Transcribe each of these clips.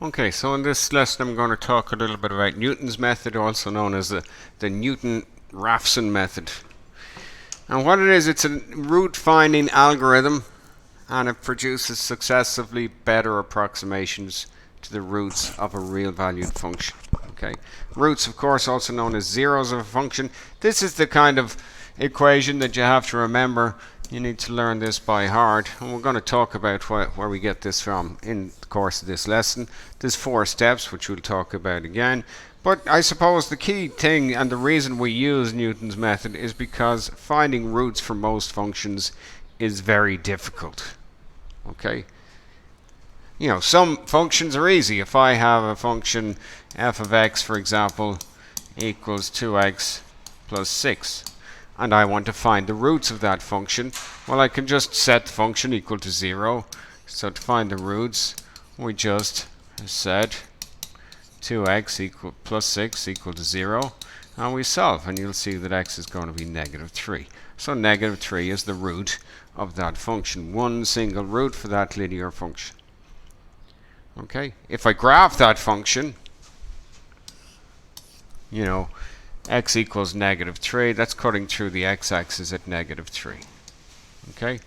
Okay, so in this lesson I'm going to talk a little bit about Newton's method, also known as the Newton-Raphson method. And what it is, it's a root finding algorithm, and it produces successively better approximations to the roots of a real valued function. Okay, roots, of course, also known as zeros of a function. This is the kind of equation that you have to remember. You need to learn this by heart, and we're going to talk about where we get this from in the course of this lesson. There's 4 steps, which we'll talk about again. But I suppose the key thing and the reason we use Newton's method is because finding roots for most functions is very difficult. Okay? You know, some functions are easy. If I have a function f of x, for example, equals 2x plus 6, and I want to find the roots of that function, well, I can just set the function equal to 0. So to find the roots, we just set 2x plus 6 equal to 0, and we solve, and you'll see that x is going to be -3. So -3 is the root of that function, one single root for that linear function. Okay, if I graph that function, you know, x equals -3, that's cutting through the x-axis at -3. Okay,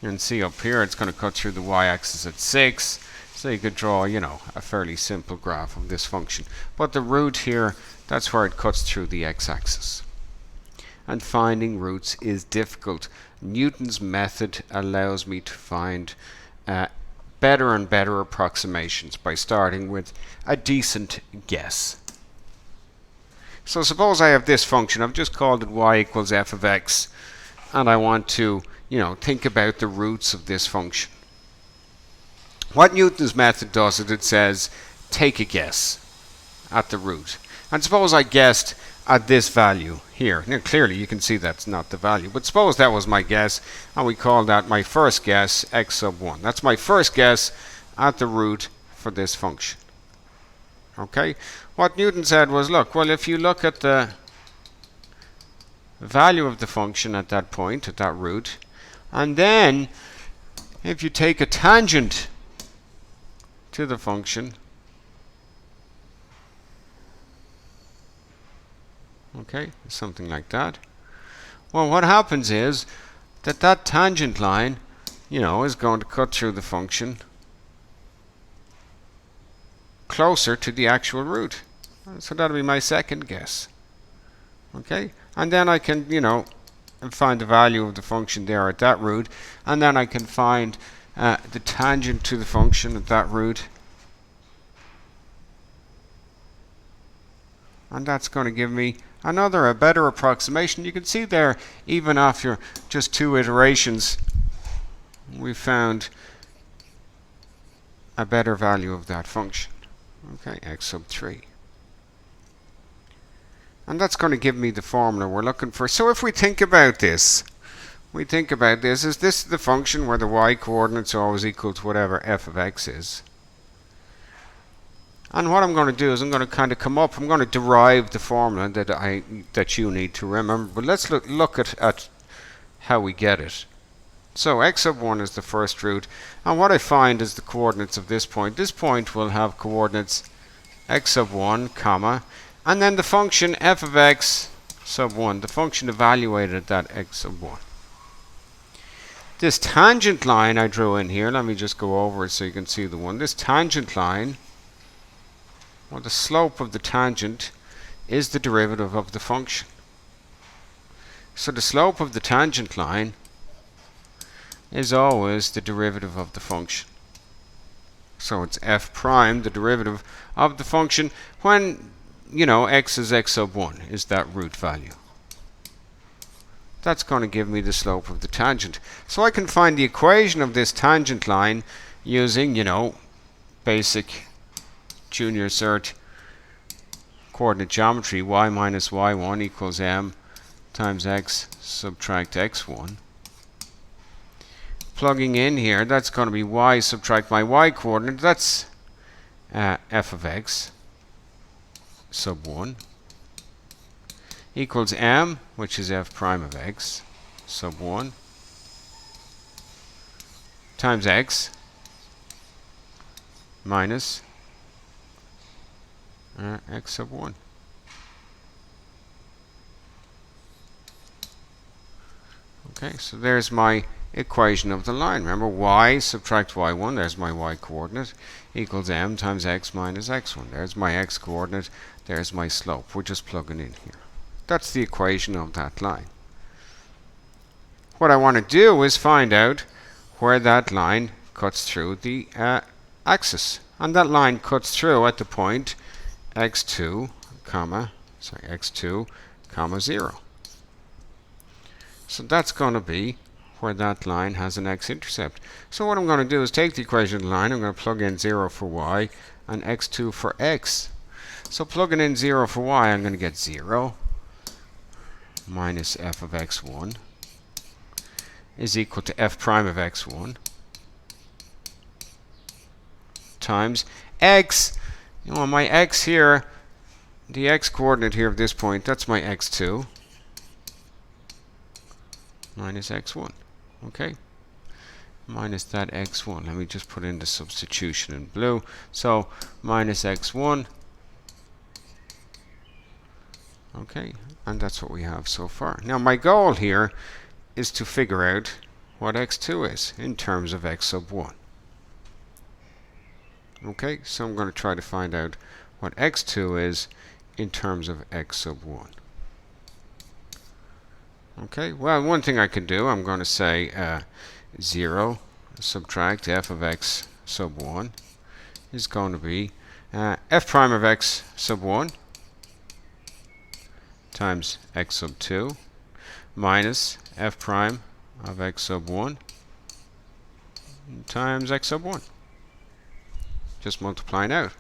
you can see up here it's going to cut through the y-axis at 6, so you could draw, you know, a fairly simple graph of this function. But the root here, that's where it cuts through the x-axis. And finding roots is difficult. Newton's method allows me to find better and better approximations by starting with a decent guess. So suppose I have this function. I've just called it y equals f of x, and I want to, you know, think about the roots of this function. What Newton's method does is it says, take a guess at the root. And suppose I guessed at this value here. Now clearly you can see that's not the value, but suppose that was my guess, and we call that my first guess, x sub 1. That's my first guess at the root for this function. Okay, what Newton said was, look, well, if you look at the value of the function at that point, at that root, and then if you take a tangent to the function, okay, something like that, well, what happens is that that tangent line, you know, is going to cut through the function closer to the actual root. So that'll be my second guess. Okay, and then I can, you know, find the value of the function there at that root, and then I can find the tangent to the function at that root, and that's going to give me a better approximation. You can see there, even after just 2 iterations, we found a better value of that function. Okay, x sub 3. And that's going to give me the formula we're looking for. So if we think about this, is this the function where the y coordinates are always equal to whatever f of x is? And what I'm going to do is I'm going to derive the formula that you need to remember. But let's look at how we get it. So x sub 1 is the first root, and what I find is the coordinates of this point. This point will have coordinates x sub 1, comma, and then the function f of x sub 1, the function evaluated at that x sub 1. This tangent line I drew in here, let me just go over it so you can see the one. This tangent line, or the slope of the tangent, is the derivative of the function. So the slope of the tangent line is always the derivative of the function. So it's f prime, the derivative of the function, when, you know, x is x sub 1, is that root value. That's going to give me the slope of the tangent. So I can find the equation of this tangent line using, you know, basic junior cert coordinate geometry. Y minus y1 equals m times x subtract x1. Plugging in here, that's going to be y subtract my y coordinate, that's f of x sub 1 equals m, which is f prime of x sub 1, times x minus x sub 1. Okay, so there's my equation of the line. Remember, y subtract y1, there's my y coordinate, equals m times x minus x1. There's my x coordinate, there's my slope. We're just plugging in here. That's the equation of that line. What I want to do is find out where that line cuts through the axis. And that line cuts through at the point x2, x2, 0. So that's going to be where that line has an x-intercept. So what I'm going to do is take the equation of the line, I'm going to plug in 0 for y and x2 for x. So plugging in 0 for y, I'm going to get 0 minus f of x1 is equal to f prime of x1 times x. You know, my x here, the x coordinate here of this point, that's my x2 minus x1. Okay, minus that x1. Let me just put in the substitution in blue. So minus x1. Okay, and that's what we have so far. Now my goal here is to figure out what x2 is in terms of x sub 1. Okay, so I'm going to try to find out what x2 is in terms of x sub 1. Okay, well, one thing I can do, I'm going to say 0 subtract f of x sub 1 is going to be f prime of x sub 1 times x sub 2 minus f prime of x sub 1 times x sub 1. Just multiplying out.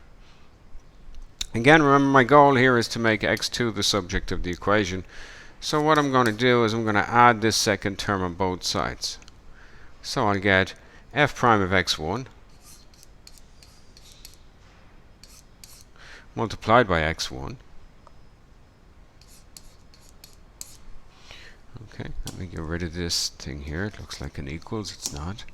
Again, remember my goal here is to make x2 the subject of the equation. So what I'm going to do is I'm going to add this second term on both sides. So I'll get f prime of x1 multiplied by x1. Okay, let me get rid of this thing here. It looks like an equals. It's not.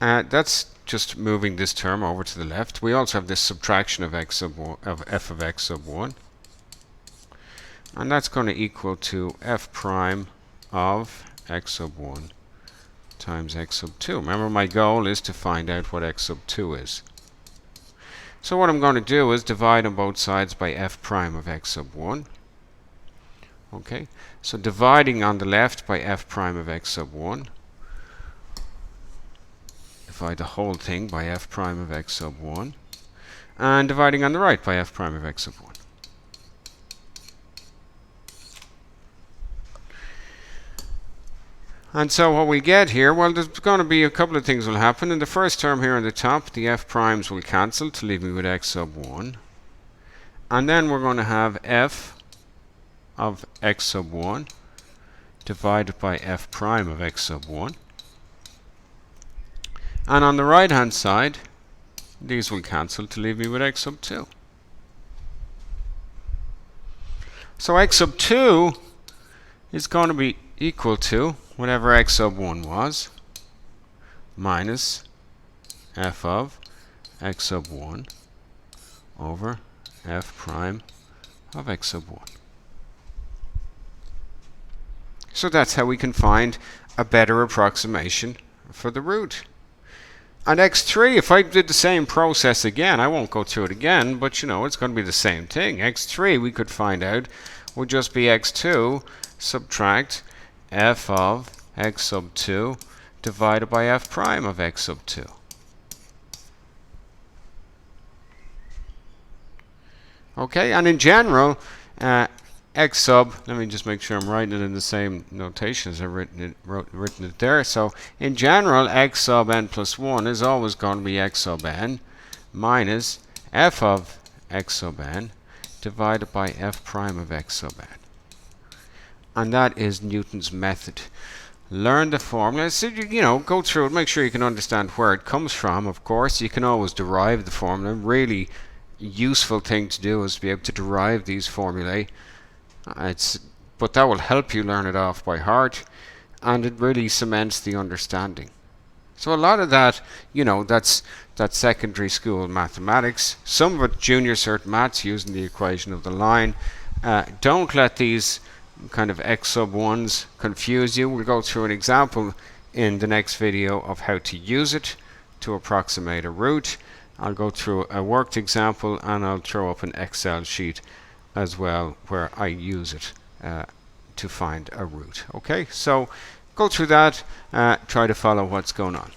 That's just moving this term over to the left. We also have this subtraction of x sub 1, of f of x sub 1. And that's going to equal to f prime of x sub 1 times x sub 2. Remember, my goal is to find out what x sub 2 is. So what I'm going to do is divide on both sides by f prime of x sub 1. Okay, so dividing on the left by f prime of x sub 1. Divide the whole thing by f prime of x sub 1. And dividing on the right by f prime of x sub 1. And so what we get here, well, there's going to be a couple of things will happen. In the first term here on the top, the f primes will cancel to leave me with x sub 1. And then we're going to have f of x sub 1 divided by f prime of x sub 1. And on the right hand side, these will cancel to leave me with x sub 2. So x sub 2 is going to be equal to whatever x sub 1 was minus f of x sub 1 over f prime of x sub 1. So that's how we can find a better approximation for the root. And x3, if I did the same process again, I won't go through it again, but you know, it's going to be the same thing. x3 we could find out would just be x2 subtract f of x sub 2 divided by f prime of x sub 2. Okay, and in general, x sub, let me just make sure I'm writing it in the same notation as I've written it there. So in general, x sub n plus 1 is always going to be x sub n minus f of x sub n divided by f prime of x sub n. And that is Newton's method. Learn the formula. So, you know, go through it, make sure you can understand where it comes from. Of course, you can always derive the formula. Really useful thing to do is to be able to derive these formulae. But that will help you learn it off by heart, and it really cements the understanding. So a lot of that, you know, that's that's secondary school mathematics. Some of it junior cert maths using the equation of the line. Don't let these kind of x sub 1s confuse you. We'll go through an example in the next video of how to use it to approximate a root. I'll go through a worked example, and I'll throw up an Excel sheet as well where I use it to find a root. Okay, so go through that, try to follow what's going on.